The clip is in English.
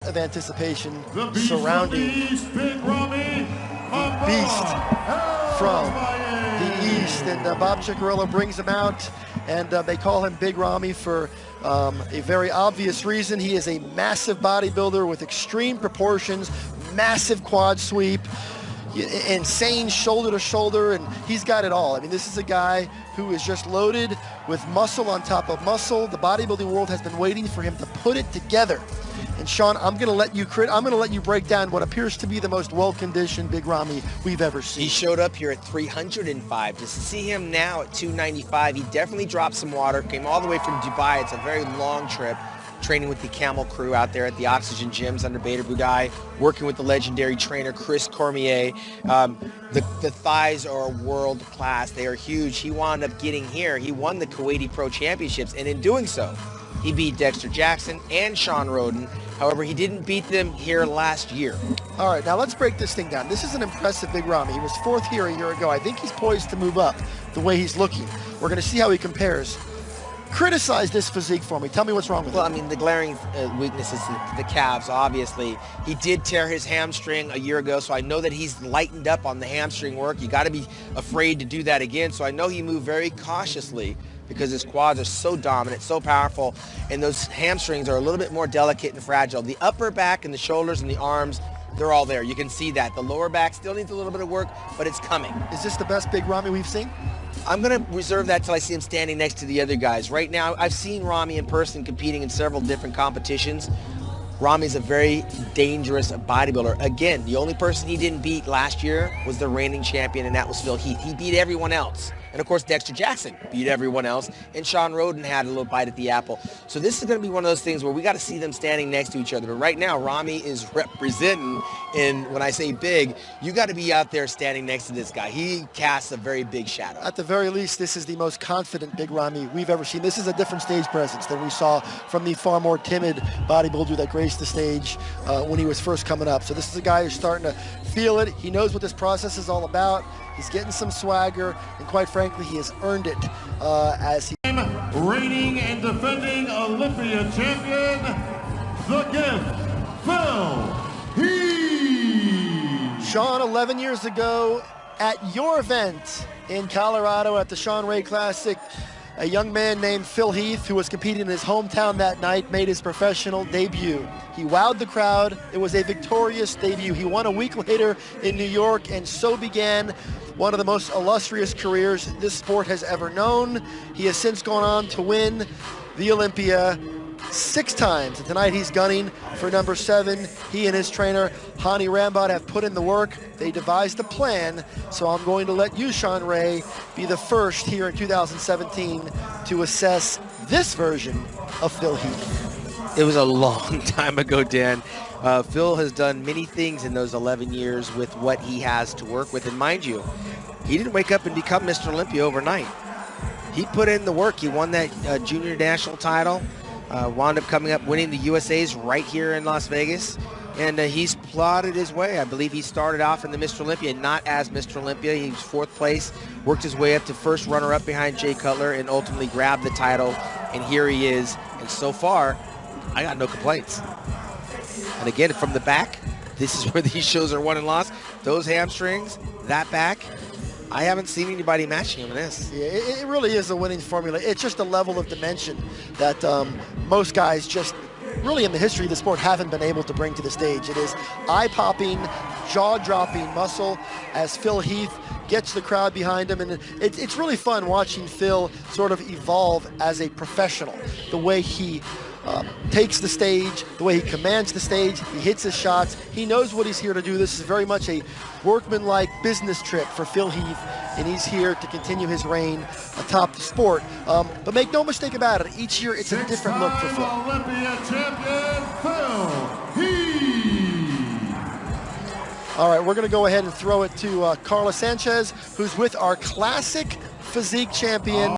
of anticipation surrounding the beast from the East, and Bob Ciccarello brings him out, and they call him Big Rami for a very obvious reason. He is a massive bodybuilder with extreme proportions, massive quad sweep, insane shoulder to shoulder, and he's got it all. I mean, this is a guy who is just loaded with muscle on top of muscle. The bodybuilding world has been waiting for him to put it together. And Sean, I'm going to let you break down what appears to be the most well-conditioned Big Rami we've ever seen. He showed up here at 305. To see him now at 295, he definitely dropped some water. Came all the way from Dubai. It's a very long trip. Training with the Camel crew out there at the Oxygen gyms under Bader Budai, working with the legendary trainer Chris Cormier. The thighs are world class. They are huge. He wound up getting here. He won the Kuwaiti Pro Championships, and in doing so, he beat Dexter Jackson and Sean Roden. However, he didn't beat them here last year. All right, now let's break this thing down. This is an impressive Big Rami. He was fourth here a year ago. I think he's poised to move up the way he's looking. We're going to see how he compares. Criticize this physique for me. Tell me what's wrong with it. Well, I mean, the glaring weakness is the calves, obviously. He did tear his hamstring a year ago, so I know that he's lightened up on the hamstring work. You got to be afraid to do that again, so I know he moved very cautiously because his quads are so dominant, so powerful, and those hamstrings are a little bit more delicate and fragile. The upper back and the shoulders and the arms, they're all there. You can see that. The lower back still needs a little bit of work, but it's coming. Is this the best Big Rami we've seen? I'm going to reserve that till I see him standing next to the other guys. Right now, I've seen Rami in person competing in several different competitions. Rami's a very dangerous bodybuilder. Again, the only person he didn't beat last year was the reigning champion, and that was Phil Heath. He beat everyone else. And of course, Dexter Jackson beat everyone else, and Sean Roden had a little bite at the apple. So this is going to be one of those things where we got to see them standing next to each other. But right now, Rami is representing, and when I say big, you got to be out there standing next to this guy. He casts a very big shadow. At the very least, this is the most confident Big Rami we've ever seen. This is a different stage presence than we saw from the far more timid bodybuilder that graced the stage when he was first coming up. So this is a guy who's starting to feel it. He knows what this process is all about. He's getting some swagger, and quite frankly, he has earned it as he... Reigning and defending Olympia champion, the Gift, Phil Heath. Sean, 11 years ago, at your event in Colorado at the Sean Ray Classic, a young man named Phil Heath, who was competing in his hometown that night, made his professional debut. He wowed the crowd. It was a victorious debut. He won a week later in New York, and so began one of the most illustrious careers this sport has ever known. He has since gone on to win the Olympia 6 times, and tonight he's gunning for number 7. He and his trainer, Hani Rambod, have put in the work. They devised a plan, so I'm going to let you, Sean Ray, be the first here in 2017 to assess this version of Phil Heath. It was a long time ago, Dan. Phil has done many things in those 11 years with what he has to work with. And mind you, he didn't wake up and become Mr. Olympia overnight. He put in the work. He won that junior national title, wound up coming up winning the USA's right here in Las Vegas. And he's plotted his way. I believe he started off in the Mr. Olympia, not as Mr. Olympia. He was 4th place, worked his way up to first runner-up behind Jay Cutler, and ultimately grabbed the title. And here he is. And so far, I got no complaints. And again, from the back, this is where these shows are won and lost. Those hamstrings, that back, I haven't seen anybody matching him in this. Yeah, it really is a winning formula. It's just a level of dimension that most guys just really in the history of the sport haven't been able to bring to the stage. It is eye-popping, jaw-dropping muscle as Phil Heath gets the crowd behind him, and it's really fun watching Phil sort of evolve as a professional. The way he takes the stage, the way he commands the stage, he hits his shots. He knows what he's here to do. This is very much a workmanlike business trip for Phil Heath, and he's here to continue his reign atop the sport. But make no mistake about it, each year it's a different look for Phil. Olympia champion, Phil Heath. All right, we're going to go ahead and throw it to Carla Sanchez, who's with our classic physique champion.